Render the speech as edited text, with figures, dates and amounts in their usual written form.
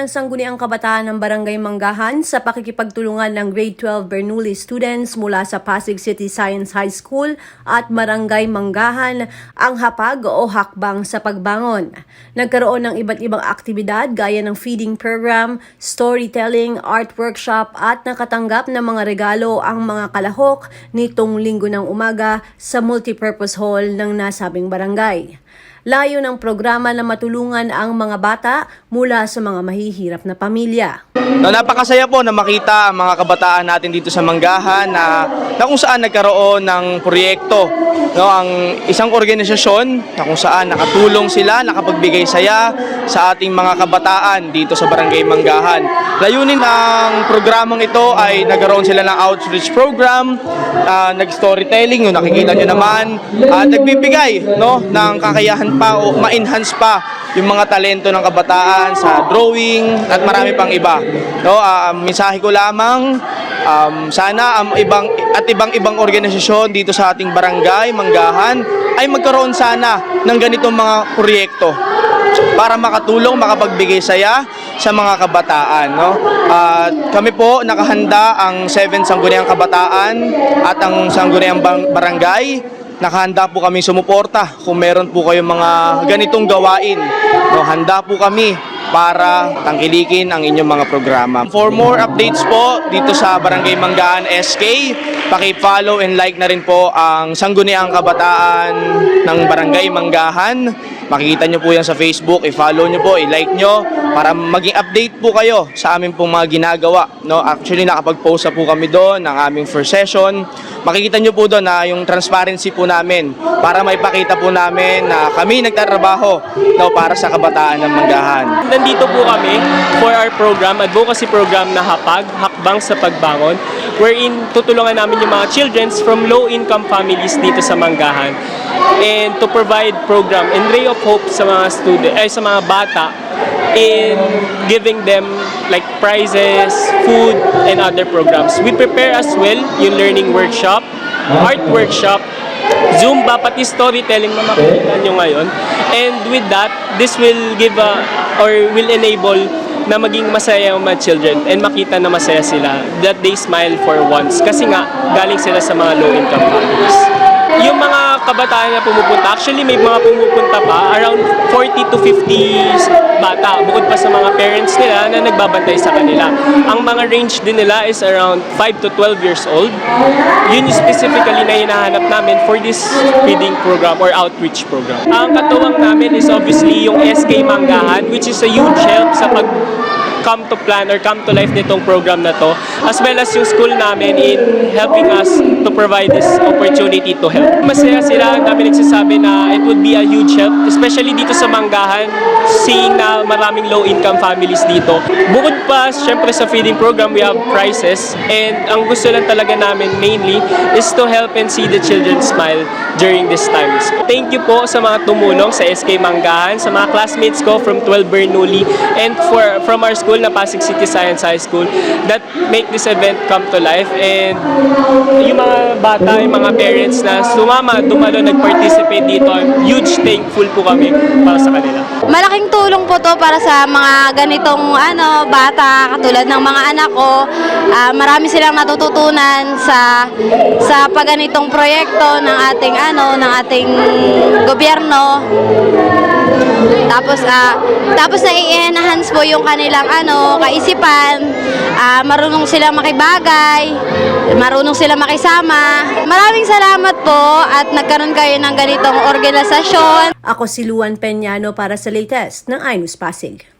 ng Sangguniang Kabataan ng Barangay Manggahan sa pakikipagtulungan ng Grade 12 Bernoulli students mula sa Pasig City Science High School at Barangay Manggahan ang hapag o hakbang sa pagbangon. Nagkaroon ng iba't ibang aktibidad gaya ng feeding program, storytelling, art workshop at nakatanggap ng mga regalo ang mga kalahok nitong linggo ng umaga sa multipurpose hall ng nasabing barangay. Layo ng programa na matulungan ang mga bata mula sa mga mahihirap na pamilya. Napakasaya po na makita ang mga kabataan natin dito sa Manggahan na kung saan nagkaroon ng proyekto. Ang isang organisasyon na kung saan nakatulong sila, nakapagbigay saya sa ating mga kabataan dito sa Barangay Manggahan. Layunin ng programang ito ay nagkaroon sila ng outreach program, nag-storytelling, nakikita nyo naman, at nagbibigay ng kakayahan pa o ma-enhance pa yung mga talento ng kabataan sa drawing at marami pang iba. Mensahe ko lamang, sana ang ibang organisasyon dito sa ating barangay Manggahan ay magkaroon sana ng ganitong mga proyekto para makatulong, makapagbigay saya sa mga kabataan. At kami po nakahanda ang 7 Sangguniang Kabataan at ang Sangguniang Barangay. Nakahanda po kami sumuporta kung meron po kayong mga ganitong gawain. Handa po kami para tangkilikin ang inyong mga programa. For more updates po dito sa Barangay Manggahan SK, paki-follow and like na rin po ang Sangguniang Kabataan ng Barangay Manggahan. Makikita nyo po yan sa Facebook, i-follow nyo po, i-like nyo para maging update po kayo sa aming pong mga ginagawa. Actually, nakapag-post na po kami doon ng aming first session. Makikita nyo po doon na yung transparency po namin para maipakita po namin na kami nagtatrabaho para sa kabataan ng Manggahan. Nandito po kami for our program, advocacy program na Hakbang sa Pagbangon, wherein tutulungan namin yung mga children from low-income families dito sa Manggahan and to provide program and ray of hope sa mga sa mga bata in giving them like prizes, food, and other programs. We prepare as well yung learning workshop, art workshop, Zumba, pati storytelling na makikita nyo ngayon. And with that, this will give will enable na maging masaya yung mga children and makita na masaya sila, that they smile for once. Kasi nga, galing sila sa mga low-income families. Yung mga kabataan na pumupunta, actually may mga pumupunta pa, around 40 to 50 bata, bukod pa sa mga parents nila na nagbabantay sa kanila. Ang mga range din nila is around 5 to 12 years old. Yun yung specifically na hinahanap namin for this feeding program or outreach program. Ang katuwang namin is obviously yung SK Manggahan, which is a huge help sa come to plan or come to life nitong program na to, as well as yung school namin in helping us to provide this opportunity to help. Masaya sila, ang dami nagsasabi na it would be a huge help, especially dito sa Manggahan, seeing na maraming low-income families dito. Bukod pa, syempre sa feeding program, we have prizes, and ang gusto lang talaga namin mainly is to help and see the children smile during this times. Thank you po sa mga tumulong sa SK Manggahan, sa mga classmates ko from 12 Bernoulli, and from our school na Pasig City Science High School that make this event come to life. And yung mga bata, yung mga parents na dumalo, nag-participate dito, huge thankful po kami para sa kanila. Malaking tulong po to para sa mga ganitong bata, katulad ng mga anak ko. Marami silang natututunan sa pagganitong proyekto ng ating gobyerno. Tapos na-enhance po yung kanilang kaisipan, marunong silang makibagay, marunong silang makisama. Maraming salamat po at nagkaroon kayo ng ganitong organisasyon. Ako si Luan Peñano para sa latest ng iNews Pasig.